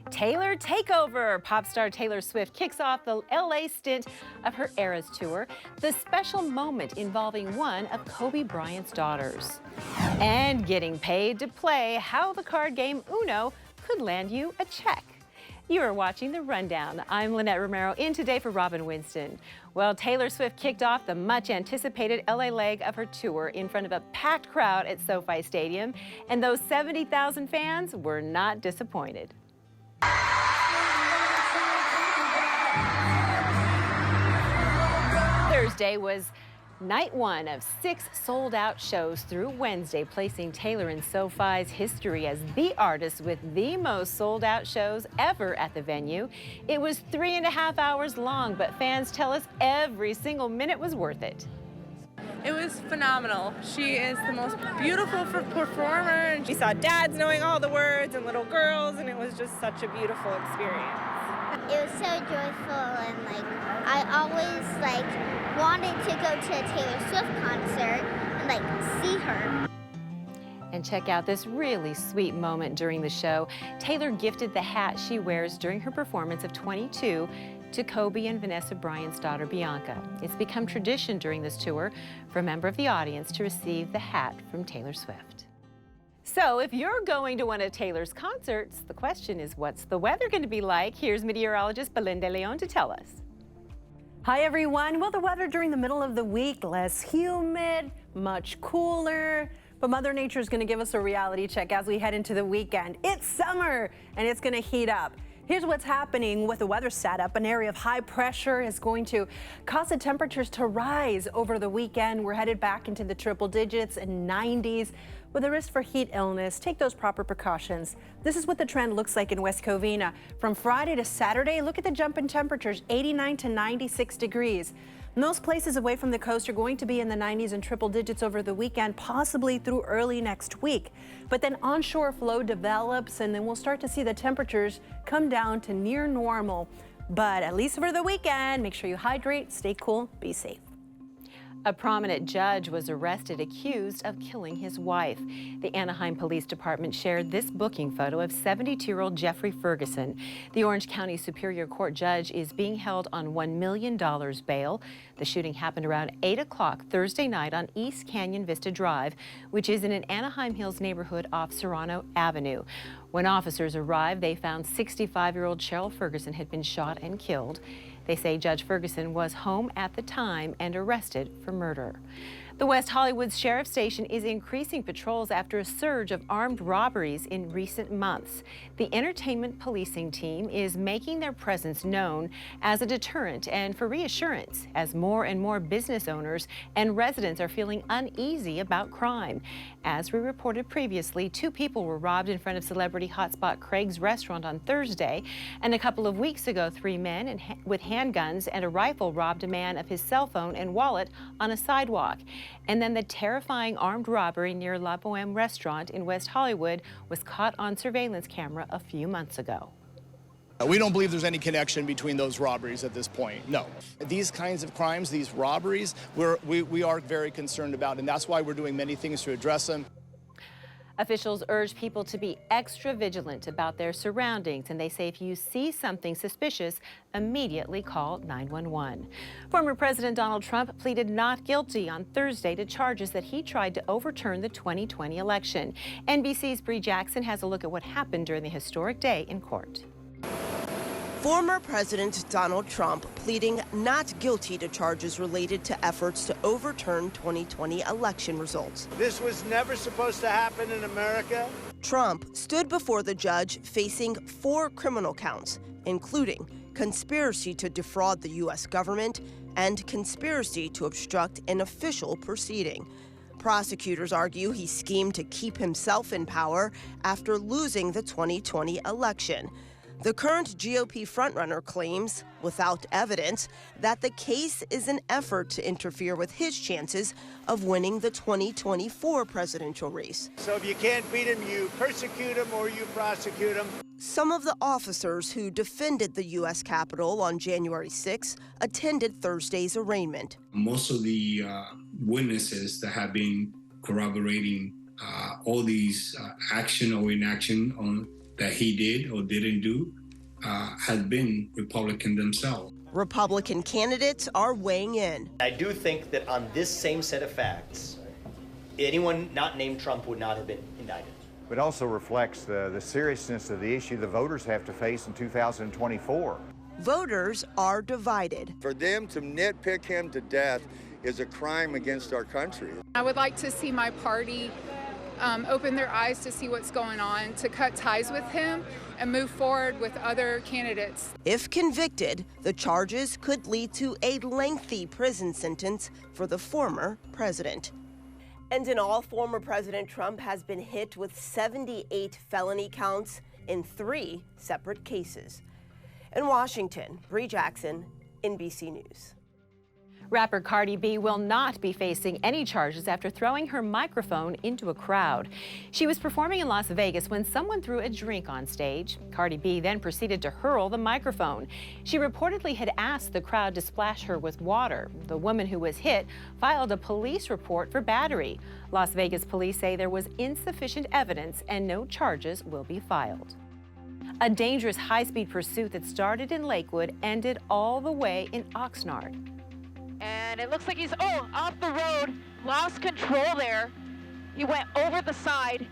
Taylor Takeover! Pop star Taylor Swift kicks off the LA stint of her Eras Tour, the special moment involving one of Kobe Bryant's daughters. And getting paid to play how the card game Uno could land you a check. You are watching The Rundown. I'm Lynette Romero, in today for Robin Winston. Well, Taylor Swift kicked off the much-anticipated LA leg of her tour in front of a packed crowd at SoFi Stadium, and those 70,000 fans were not disappointed. Thursday was night one of 6 sold-out shows through Wednesday, placing Taylor in SoFi's history as the artist with the most sold-out shows ever at the venue. It was 3.5 hours long, but fans tell us every single minute was worth it. It was phenomenal. She is the most beautiful performer. And we saw dads knowing all the words and little girls, and it was just such a beautiful experience. It was so joyful, and I always wanted to go to a Taylor Swift concert and see her. And check out this really sweet moment during the show. Taylor gifted the hat she wears during her performance of 22 to Kobe and Vanessa Bryant's daughter, Bianca. It's become tradition during this tour for a member of the audience to receive the hat from Taylor Swift. So if you're going to one of Taylor's concerts, the question is, what's the weather going to be like? Here's meteorologist Belinda Leon to tell us. Hi everyone. Well, the weather during the middle of the week, less humid, much cooler. But Mother Nature is going to give us a reality check as we head into the weekend. It's summer and it's going to heat up. Here's what's happening with the weather setup. An area of high pressure is going to cause the temperatures to rise over the weekend. We're headed back into the triple digits and 90s with a risk for heat illness. Take those proper precautions. This is what the trend looks like in West Covina. From Friday to Saturday, look at the jump in temperatures, 89 to 96 degrees. Most places away from the coast are going to be in the 90s and triple digits over the weekend, possibly through early next week. But then onshore flow develops, and then we'll start to see the temperatures come down to near normal. But at least for the weekend, make sure you hydrate, stay cool, be safe. A prominent judge was arrested accused of killing his wife. The Anaheim Police Department shared this booking photo of 72-year-old Jeffrey Ferguson. The Orange County Superior Court judge is being held on $1 million bail. The shooting happened around 8 o'clock Thursday night on East Canyon Vista Drive, which is in an Anaheim Hills neighborhood off Serrano Avenue. When officers arrived, they found 65-year-old Cheryl Ferguson had been shot and killed. They say Judge Ferguson was home at the time and arrested for murder. The West Hollywood Sheriff's Station is increasing patrols after a surge of armed robberies in recent months. The entertainment policing team is making their presence known as a deterrent and for reassurance as more and more business owners and residents are feeling uneasy about crime. As we reported previously, 2 people were robbed in front of celebrity hotspot Craig's restaurant on Thursday, and a couple of weeks ago, 3 men with handguns and a rifle robbed a man of his cell phone and wallet on a sidewalk. And then the terrifying armed robbery near La Boheme restaurant in West Hollywood was caught on surveillance camera a few months ago. We don't believe there's any connection between those robberies at this point, no. These kinds of crimes, these robberies, we are very concerned about, and that's why we're doing many things to address them. Officials urge people to be extra vigilant about their surroundings, and they say if you see something suspicious, immediately call 911. Former President Donald Trump pleaded not guilty on Thursday to charges that he tried to overturn the 2020 election. NBC's Bree Jackson has a look at what happened during the historic day in court. Former President Donald Trump pleading not guilty to charges related to efforts to overturn 2020 election results. This was never supposed to happen in America. Trump stood before the judge facing 4 criminal counts, including conspiracy to defraud the U.S. government and conspiracy to obstruct an official proceeding. Prosecutors argue he schemed to keep himself in power after losing the 2020 election. The current GOP frontrunner claims, without evidence, that the case is an effort to interfere with his chances of winning the 2024 presidential race. So if you can't beat him, you persecute him or you prosecute him. Some of the officers who defended the U.S. Capitol on January 6 attended Thursday's arraignment. Most of the witnesses that have been corroborating all these action or inaction that he did or didn't do has been Republican themselves. Republican candidates are weighing in. I do think that on this same set of facts, anyone not named Trump would not have been indicted. It also reflects the seriousness of the issue the voters have to face in 2024. Voters are divided. For them to nitpick him to death is a crime against our country. I would like to see my party open their eyes to see what's going on, to cut ties with him and move forward with other candidates. If convicted, the charges could lead to a lengthy prison sentence for the former president. And in all, former President Trump has been hit with 78 felony counts in 3 separate cases. In Washington, Bree Jackson, NBC News. Rapper Cardi B will not be facing any charges after throwing her microphone into a crowd. She was performing in Las Vegas when someone threw a drink on stage. Cardi B then proceeded to hurl the microphone. She reportedly had asked the crowd to splash her with water. The woman who was hit filed a police report for battery. Las Vegas police say there was insufficient evidence and no charges will be filed. A dangerous high-speed pursuit that started in Lakewood ended all the way in Oxnard. And it looks like he's, off the road, lost control there. He went over the side.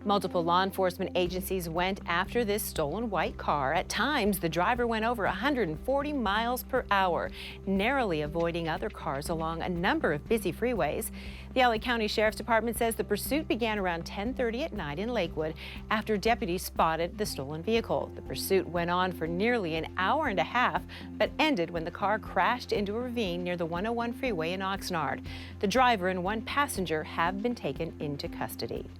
Multiple law enforcement agencies went after this stolen white car. At times, the driver went over 140 miles per hour, narrowly avoiding other cars along a number of busy freeways. The LA County Sheriff's Department says the pursuit began around 10:30 at night in Lakewood after deputies spotted the stolen vehicle. The pursuit went on for nearly an hour and a half, but ended when the car crashed into a ravine near the 101 freeway in Oxnard. The driver and one passenger have been taken into custody.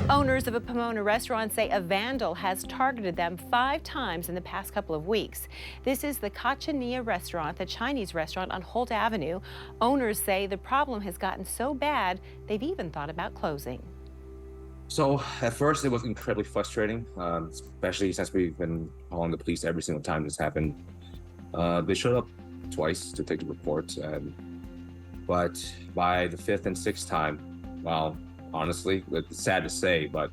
Owners of a Pomona restaurant say a vandal has targeted them 5 times in the past couple of weeks. This is the Cachanilla restaurant, the Chinese restaurant on Holt Avenue. Owners say the problem has gotten so bad, they've even thought about closing. So at first it was incredibly frustrating, especially since we've been calling the police every single time this happened. They showed up twice to take the report, but by the 5th and 6th time, well, honestly, it's sad to say, but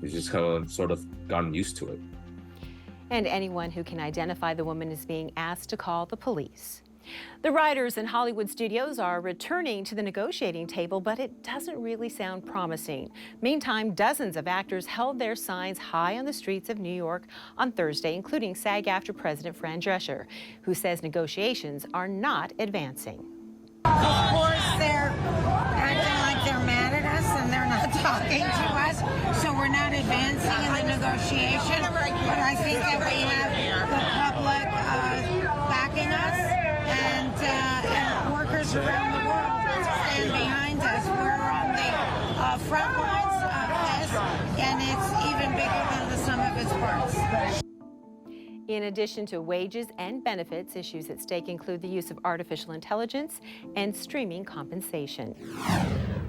we've just sort of gotten used to it. And anyone who can identify the woman is being asked to call the police. The writers in Hollywood studios are returning to the negotiating table, but it doesn't really sound promising. Meantime, dozens of actors held their signs high on the streets of New York on Thursday, including SAG-AFTRA President Fran Drescher, who says negotiations are not advancing. Of course, they're acting like they're mad at us and they're not talking to us, so we're not advancing in the negotiation. But I think that we have the public backing us and workers around the world stand behind us. We're on the front lines of this, and it's even bigger than the sum of its parts. In addition to wages and benefits, issues at stake include the use of artificial intelligence and streaming compensation.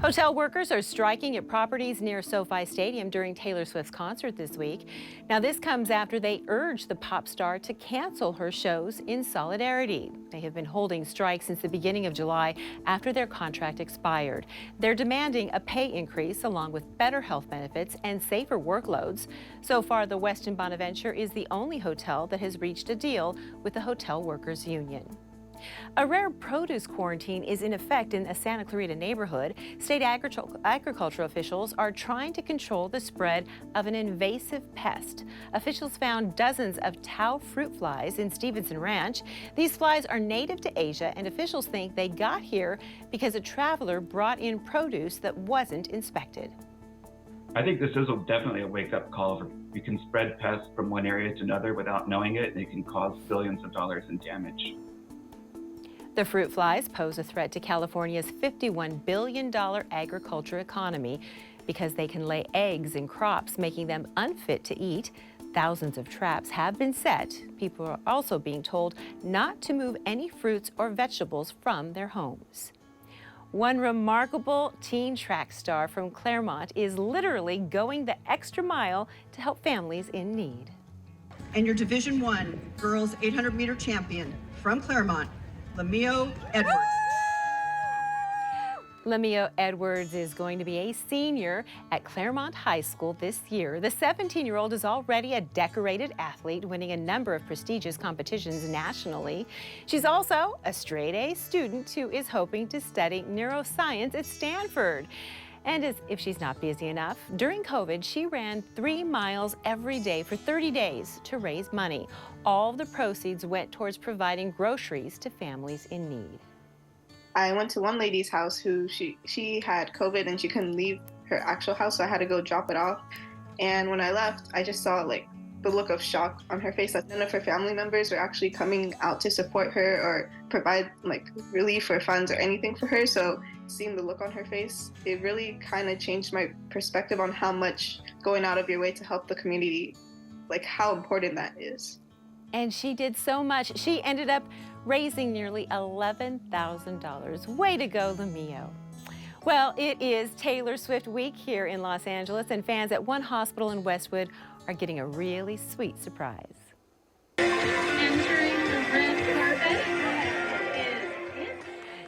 Hotel workers are striking at properties near SoFi Stadium during Taylor Swift's concert this week. Now, this comes after they urged the pop star to cancel her shows in solidarity. They have been holding strikes since the beginning of July after their contract expired. They're demanding a pay increase along with better health benefits and safer workloads. So far, the Westin Bonaventure is the only hotel that has reached a deal with the Hotel Workers Union. A rare produce quarantine is in effect in a Santa Clarita neighborhood. State agriculture officials are trying to control the spread of an invasive pest. Officials found dozens of Tau fruit flies in Stevenson Ranch. These flies are native to Asia, and officials think they got here because a traveler brought in produce that wasn't inspected. I think this is definitely a wake-up call. You can spread pests from one area to another without knowing it, and it can cause billions of dollars in damage. The fruit flies pose a threat to California's $51 billion agriculture economy because they can lay eggs in crops, making them unfit to eat. Thousands of traps have been set. People are also being told not to move any fruits or vegetables from their homes. One remarkable teen track star from Claremont is literally going the extra mile to help families in need. And your Division I girls 800-meter champion from Claremont, Lamio Edwards. Lemio Edwards is going to be a senior at Claremont High School this year. The 17-year-old is already a decorated athlete, winning a number of prestigious competitions nationally. She's also a straight-A student who is hoping to study neuroscience at Stanford. And as if she's not busy enough, during COVID, she ran 3 miles every day for 30 days to raise money. All of the proceeds went towards providing groceries to families in need. I went to one lady's house who she had COVID and she couldn't leave her actual house, so I had to go drop it off. And when I left, I just saw like the look of shock on her face. Like none of her family members were actually coming out to support her or provide like relief or funds or anything for her. So seeing the look on her face, it really kind of changed my perspective on how much going out of your way to help the community, like how important that is. And she did so much. She ended up raising nearly $11,000. Way to go, Lemio. Well, it is Taylor Swift week here in Los Angeles, and fans at one hospital in Westwood are getting a really sweet surprise. Entering the red carpet.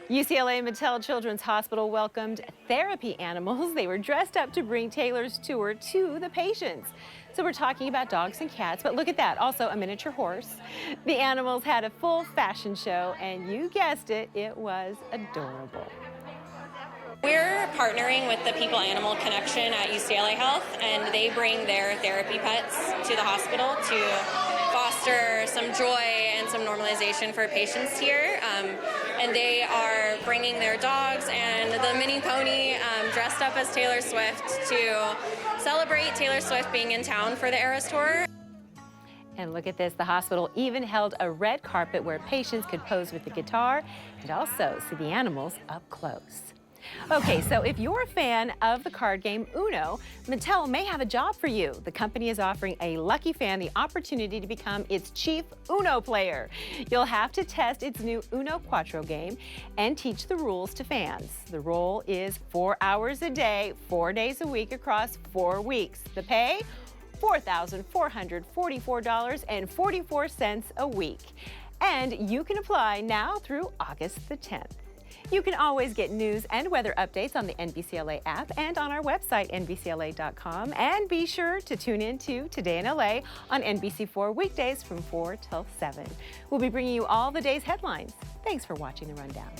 UCLA Mattel Children's Hospital welcomed therapy animals. They were dressed up to bring Taylor's tour to the patients. So we're talking about dogs and cats, but look at that, also a miniature horse. The animals had a full fashion show, and you guessed it, it was adorable. We're partnering with the People-Animal Connection at UCLA Health, and they bring their therapy pets to the hospital to foster some joy and some normalization for patients here. And they are bringing their dogs and the mini pony dressed up as Taylor Swift to celebrate Taylor Swift being in town for the Eras Tour. And look at this, the hospital even held a red carpet where patients could pose with the guitar and also see the animals up close. Okay, so if you're a fan of the card game Uno, Mattel may have a job for you. The company is offering a lucky fan the opportunity to become its chief Uno player. You'll have to test its new Uno Quattro game and teach the rules to fans. The role is 4 hours a day, 4 days a week across 4 weeks. The pay? $4,444.44 a week. And you can apply now through August the 10th. You can always get news and weather updates on the NBCLA app and on our website, NBCLA.com. And be sure to tune in to Today in LA on NBC4 weekdays from 4 till 7. We'll be bringing you all the day's headlines. Thanks for watching The Rundown.